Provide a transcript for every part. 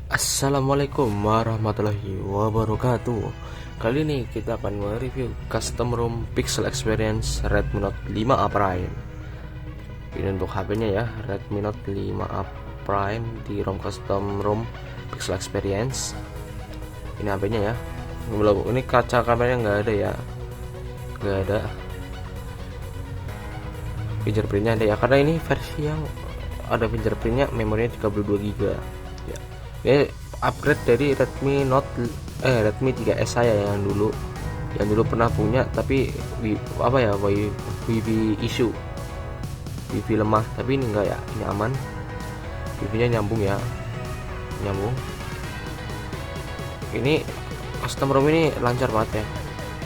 Assalamualaikum warahmatullahi wabarakatuh. Kali ini kita akan mereview custom ROM Pixel Experience Redmi Note 5A Prime. Ini untuk HP-nya ya, Redmi Note 5A Prime di ROM custom ROM Pixel Experience. Ini HP-nya ya. Ini kaca kameranya nggak ada ya, nggak ada. Fingerprintnya ada ya, karena ini versi yang ada fingerprintnya, memorinya 32 GB. Ini upgrade dari Redmi 3S saya yang dulu pernah punya, tapi wifi issue, wifi lemah. Tapi ini enggak ya, ini aman, wifi-nya nyambung ya, nyambung. Ini custom ROM ini lancar banget ya,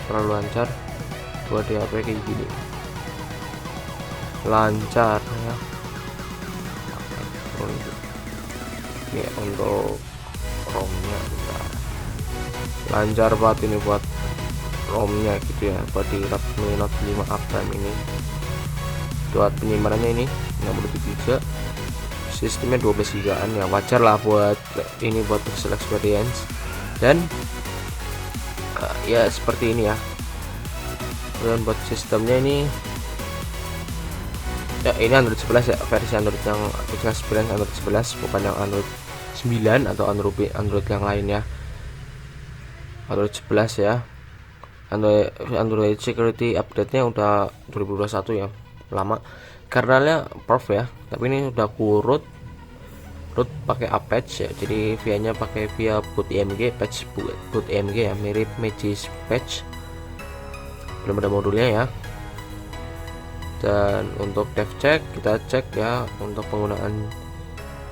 terlalu lancar buat di HP kayak gini, lancar ya. Ini untuk ROM-nya lancar banget ini buat ROM-nya gitu ya, buat di Redmi Note 5A Prime ini. Buat penyimpanannya ini 63 GB, sistemnya 12 GB ya, wajar lah buat ini, buat Pixel Experience. Dan ya seperti ini ya. Dan buat sistemnya ini ya, ini Android 11 ya, versi Android yang Pixel Experience Android 11, bukan yang Android 9 atau Android yang lain ya. Android 11 ya. Android security update-nya udah 2021 ya, lama. Kernelnya Prof ya, tapi ini udah root pakai Apache ya. Jadi via-nya pakai via boot IMG, patch boot IMG ya, mirip Magisk Patch. Belum ada modulnya ya. Dan untuk dev check, kita cek ya untuk penggunaan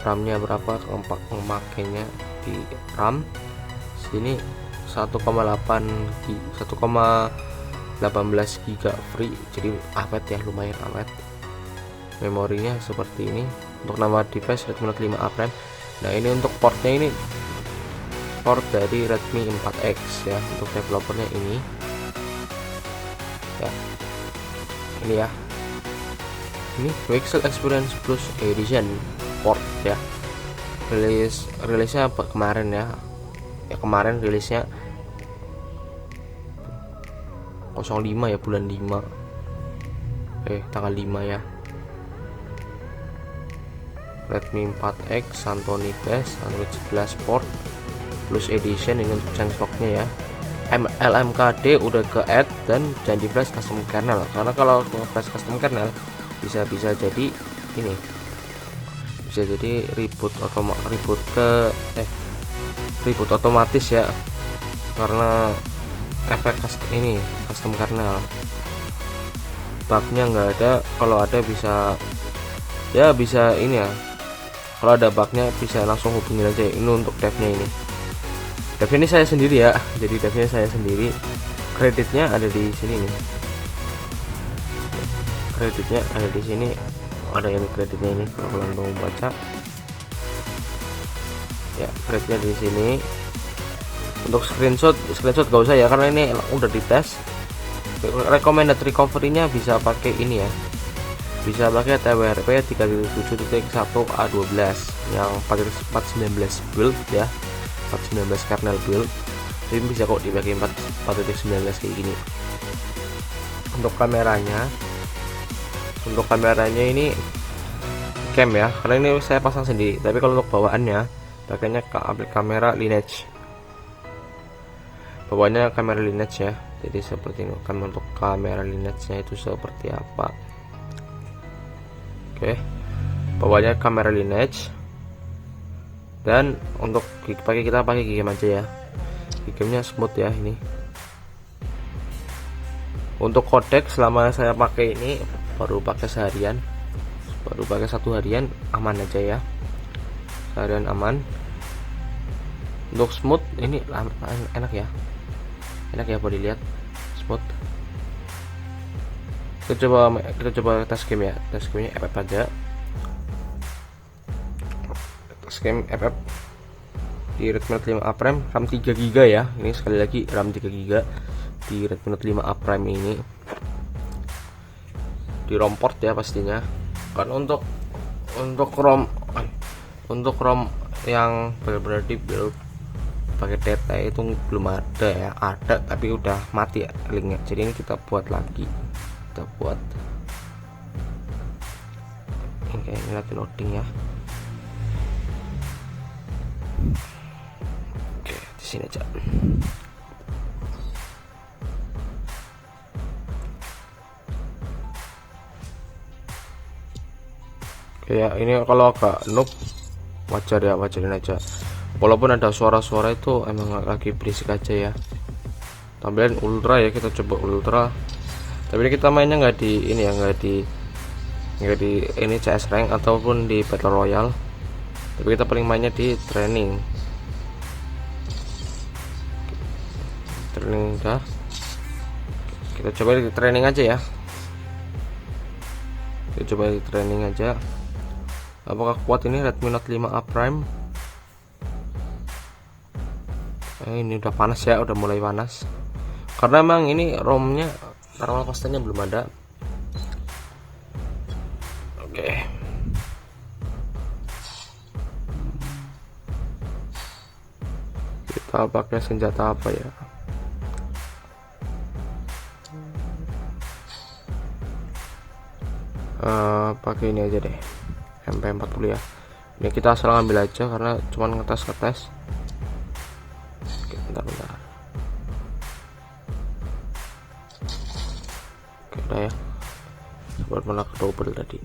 RAM-nya berapa, pemakainya di RAM sini 1,18 GB free, jadi awet ya, lumayan awet. Memorinya seperti ini. Untuk nama device Redmi Note 5A Prime. Nah, ini untuk portnya, ini port dari Redmi 4X ya, untuk developernya ini ya, ini ya, ini Pixel Experience Plus Edition port ya. Rilisnya apa kemarin ya, kemarin rilisnya 05 ya, bulan 5 tanggal 5 ya. Redmi 4X Santoni Best Android 11 port Plus Edition, ini untuk sensoknya ya. LMKD udah ke add, dan jangan di flash custom kernel, karena kalau flash custom kernel bisa jadi ini, bisa jadi reboot otomatis ya, karena efek custom kernel. Bugnya nggak ada, kalau ada bisa ini ya, kalau ada bugnya bisa langsung hubungin aja. Ini untuk devnya ini. Dev ini saya sendiri ya, jadi devnya saya sendiri. Kreditnya ada di sini nih. Kreditnya ada di sini, ada yang kreditnya ini kalau kalian mau baca ya, kreditnya di sini. Untuk screenshot gak usah ya, karena ini udah dites. Recommended recovery-nya bisa pakai ini ya, bisa pakai TWRP 3.7.1A12 yang 419 build ya, 419 kernel build. Jadi bisa kok dipakai 4.19 kayak gini. Untuk kameranya ini cam ya, karena ini saya pasang sendiri. Tapi kalau untuk bawaannya pakainya kamera Lineage, bawaannya kamera Lineage ya. Jadi seperti ini kan, untuk kamera Lineage nya itu seperti apa. Oke, bawaannya kamera Lineage. Dan untuk kita pakai Gcam aja ya, Gcamnya smooth ya ini. Untuk codec selama saya pakai ini baru pakai satu harian, aman aja ya, seharian aman. Untuk smooth ini enak ya buat dilihat, smooth. Kita coba tes game ya, tes gamenya FF aja. Tes game FF di Redmi Note 5A Prime, RAM 3 GB ya. Ini sekali lagi RAM 3 GB di Redmi Note 5A Prime ini. Di ROM port ya pastinya, kan untuk ROM yang benar-benar di build pakai data itu belum ada ya, ada tapi udah mati ya linknya. Jadi ini kita buat lagi, kita buat oke, ini lagi loading ya. Oke, di sini aja. Oke ya, ini kalau agak noob wajar ya, wajarin aja. Walaupun ada suara-suara itu emang lagi berisik aja ya. Tambahin ultra ya, kita coba ultra. Tapi ini kita mainnya nggak di ini ya, nggak di ini CS rank ataupun di battle royale. Tapi kita paling mainnya di training. Training dah. Kita coba di training aja ya. Kita coba di training aja. Apakah kuat ini Redmi Note 5A Prime? Ini udah panas ya, udah mulai panas. Karena emang ini ROM-nya thermal paste-nya belum ada. Oke. Kita pakai senjata apa ya? Pakai ini aja deh. MP40 ya. Ini kita asal ngambil aja karena cuman ngetes. Oke, bentar. Oke, udah ya. Buat malah double tadi.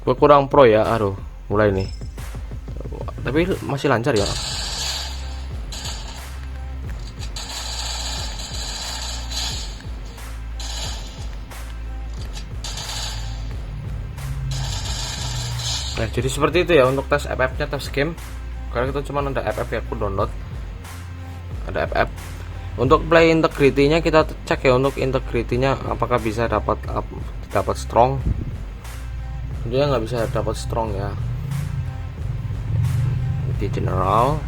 Gue kurang pro ya, aduh, mulai nih. Tapi masih lancar ya. Nah, jadi seperti itu ya untuk tes FF-nya, tes game. Karena kita cuma ada FF ya, aku download. Ada FF. Untuk play integrity-nya kita cek ya, untuk integrity-nya apakah bisa dapat strong. Dia nggak bisa dapat strong ya. Di general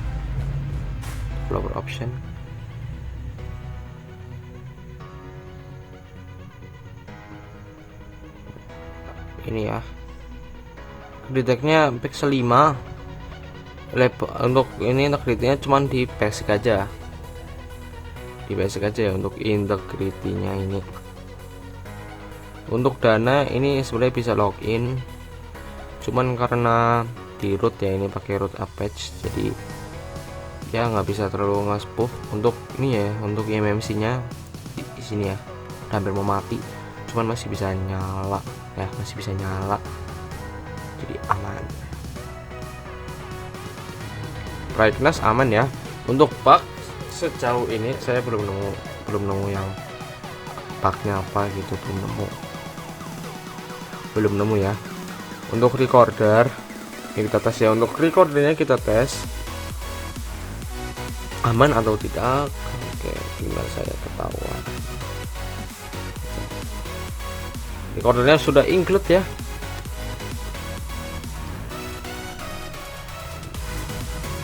developer option, ini ya, detectnya pixel 5 untuk ini integrity-nya cuman di basic aja, ya untuk integrity-nya ini. Untuk dana ini sebenarnya bisa login, cuman karena di root ya, ini pakai root Apache, jadi ya nggak bisa terlalu nge-spoof. Untuk ini ya, untuk MMC nya di sini ya hampir mau mati, cuman masih bisa nyala ya, jadi aman. Brightness aman ya. Untuk bug sejauh ini saya belum nemu yang bugnya apa gitu, belum nemu ya. Untuk recorder ini kita tes ya, untuk recordernya kita tes aman atau tidak. Oke, tinggal saya ketahuan recordernya sudah include ya.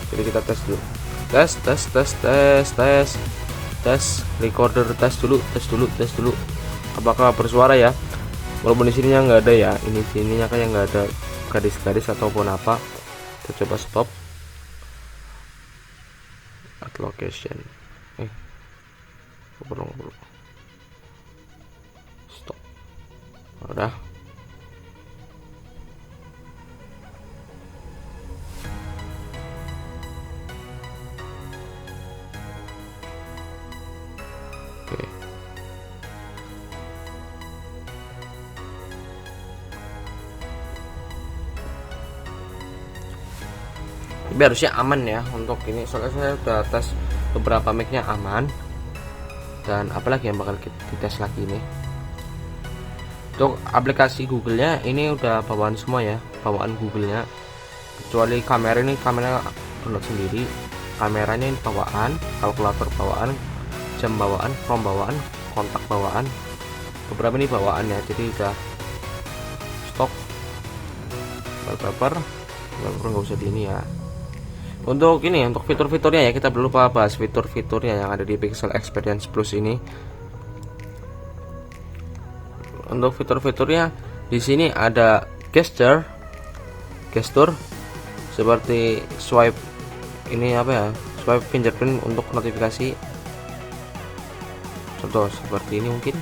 Jadi kita tes dulu, tes recorder, tes dulu apakah bersuara ya. Walaupun di sininya nggak ada ya, ininya kayak nggak ada garis-garis ataupun apa. Kita coba stop at location. Belum stop. Udah. Oke. Tapi harusnya aman ya untuk ini, soalnya saya udah tes beberapa mic-nya aman. Dan apalagi yang bakal kita tes lagi ini, untuk aplikasi Google-nya ini udah bawaan semua ya, bawaan Google-nya, kecuali kamera. Ini kamera download sendiri, kameranya ini bawaan, kalkulator bawaan, jam bawaan, from bawaan, kontak bawaan, beberapa ini bawaan ya. Jadi udah stok wallpaper nggak usah di ini ya. Untuk ini, untuk fitur-fiturnya ya, kita belum lupa bahas fitur-fiturnya yang ada di Pixel Experience Plus ini. Untuk fitur-fiturnya di sini ada gesture seperti swipe ini apa ya, swipe fingerprint untuk notifikasi. Contoh seperti ini mungkin.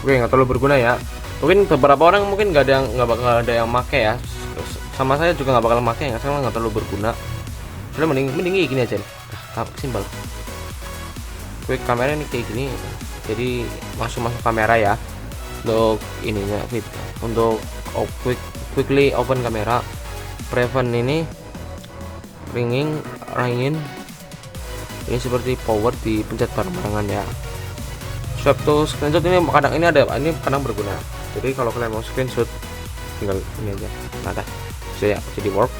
Oke, nggak terlalu berguna ya. Mungkin beberapa orang mungkin nggak bakal ada yang make ya. Sama saya juga nggak bakal make ya, karena nggak terlalu berguna. Kalian mending gini aja. Simpel. Quick kamera ini kayak gini. Jadi masuk kamera ya. Untuk ininya untuk quickly open kamera, prevent ini ringing ini seperti power dipencet bareng-barengan ya. Swipe to screenshot ini kadang berguna. Jadi kalau kalian mau screenshot tinggal ini aja. Nah, saya jadi work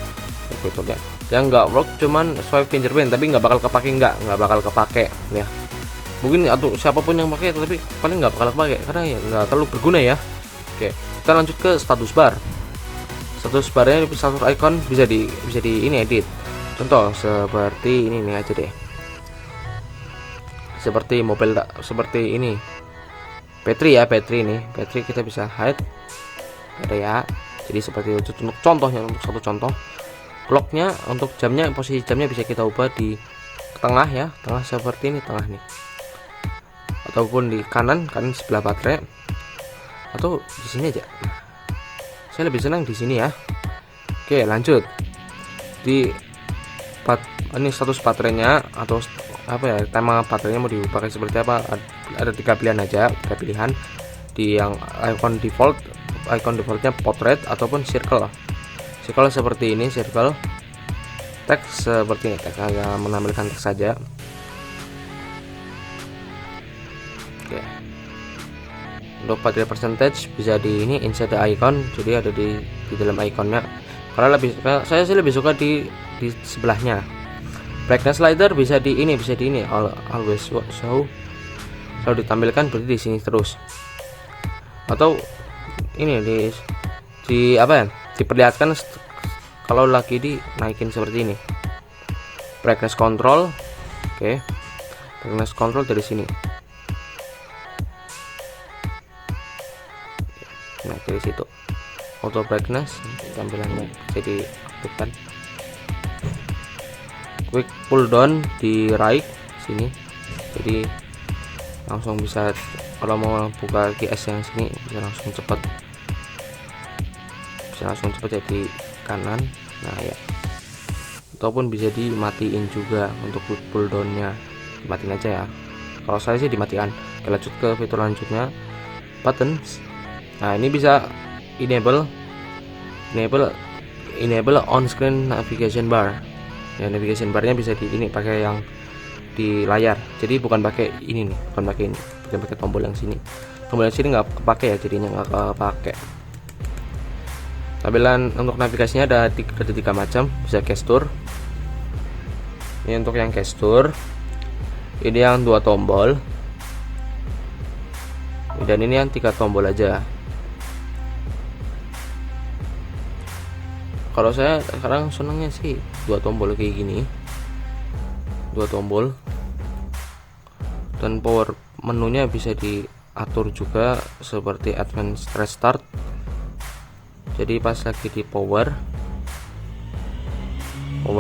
fiturnya. Yang nggak work cuman swipe fingerprint, tapi nggak bakal kepake ya. Mungkin atau siapapun yang pakai, tapi paling nggak bakal kepake karena ya nggak terlalu berguna ya. Oke, kita lanjut ke status bar. Status barnya status icon bisa di ini edit. Contoh seperti ini nih aja deh. Seperti seperti ini battery kita bisa hide ada ya. Jadi seperti itu untuk contohnya, untuk satu contoh. Clocknya untuk jamnya, posisi jamnya bisa kita ubah di tengah ya, tengah seperti ini, tengah nih, ataupun di kanan sebelah baterai, atau di sini aja. Saya lebih senang di sini ya. Oke, lanjut di ini status baterainya atau apa ya, tema baterainya mau dipakai seperti apa. Ada 3 pilihan aja, 3 pilihan di yang icon defaultnya portrait ataupun circle seperti ini, circle teks seperti ini, teks hanya menampilkan teks saja. Oke, untuk baterai percentage bisa di ini inside the icon, jadi ada di dalam iconnya. Karena saya sih lebih suka di sebelahnya. Brightness slider bisa di ini always show, selalu ditampilkan berarti di sini terus, atau ini di apa ya, diperlihatkan kalau lagi dinaikin seperti ini. Brightness control, oke, brightness control dari sini. Nah, dari situ auto brightness tampilannya jadi aktifkan. Quick pull down di right sini, jadi langsung bisa kalau mau buka GS yang sini bisa langsung cepat jadi kanan. Nah ya, ataupun bisa dimatiin juga untuk quick pull downnya, dimatiin aja ya. Kalau saya sih dimatikan. Oke, lanjut ke fitur lanjutnya, buttons. Nah, ini bisa enable on screen navigation bar ya. Navigation barnya bisa di ini pakai yang di layar, jadi bukan pakai ini nih, bukan pakai tombol yang sini nggak kepake ya, jadinya nggak kepake. Tampilan untuk navigasinya ada 3 macam, bisa gesture. Ini untuk yang gesture, ini yang 2 tombol, dan ini yang 3 tombol aja. Kalau saya sekarang senangnya sih 2 tombol kayak gini, 2 tombol, dan power menunya bisa diatur juga seperti advanced restart. Jadi pas lagi di power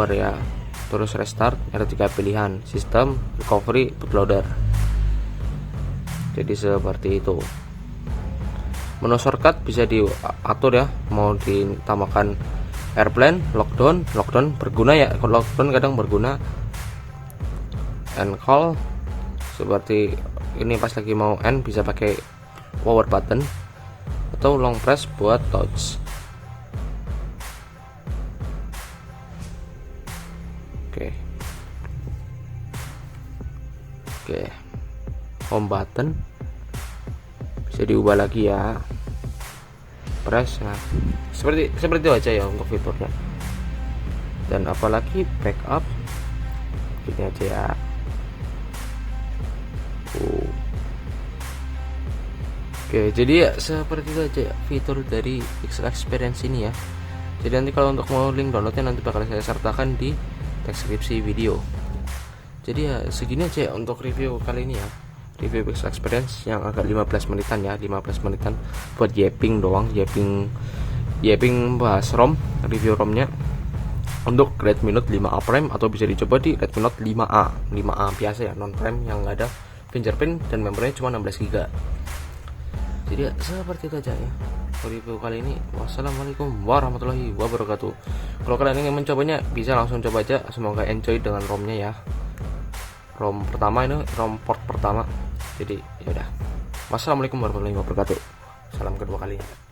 ya, terus restart, ada 3 pilihan, sistem, recovery, bootloader. Jadi seperti itu. Menu shortcut bisa diatur ya, mau ditambahkan airplane, lockdown berguna ya, lockdown kadang berguna. End call seperti ini, pas lagi mau end bisa pakai power button, atau long press buat touch. Oke, home button bisa diubah lagi ya, press. Nah, seperti itu aja ya untuk fiturnya. Dan apalagi backup, ini aja ya. Oke, jadi ya seperti itu aja fitur dari Pixel Experience ini ya. Jadi nanti kalau untuk mau link downloadnya nanti bakal saya sertakan di deskripsi video. Jadi ya segini aja ya untuk review kali ini ya. Review Pixel Experience yang agak 15 menitan ya, 15 menitan buat yapping doang, yapping bahas ROM, review ROM-nya untuk Redmi Note 5A Prime, atau bisa dicoba di Redmi Note 5A biasa ya, non Prime yang nggak ada fingerprint dan memorinya cuma 16 GB. Jadi ya, seperti itu aja ya review kali ini. Wassalamualaikum warahmatullahi wabarakatuh. Kalau kalian ingin mencobanya bisa langsung coba aja. Semoga enjoy dengan ROM-nya ya. ROM pertama ini ROM port pertama. Jadi ya udah. Wassalamualaikum warahmatullahi wabarakatuh. Salam kedua kali.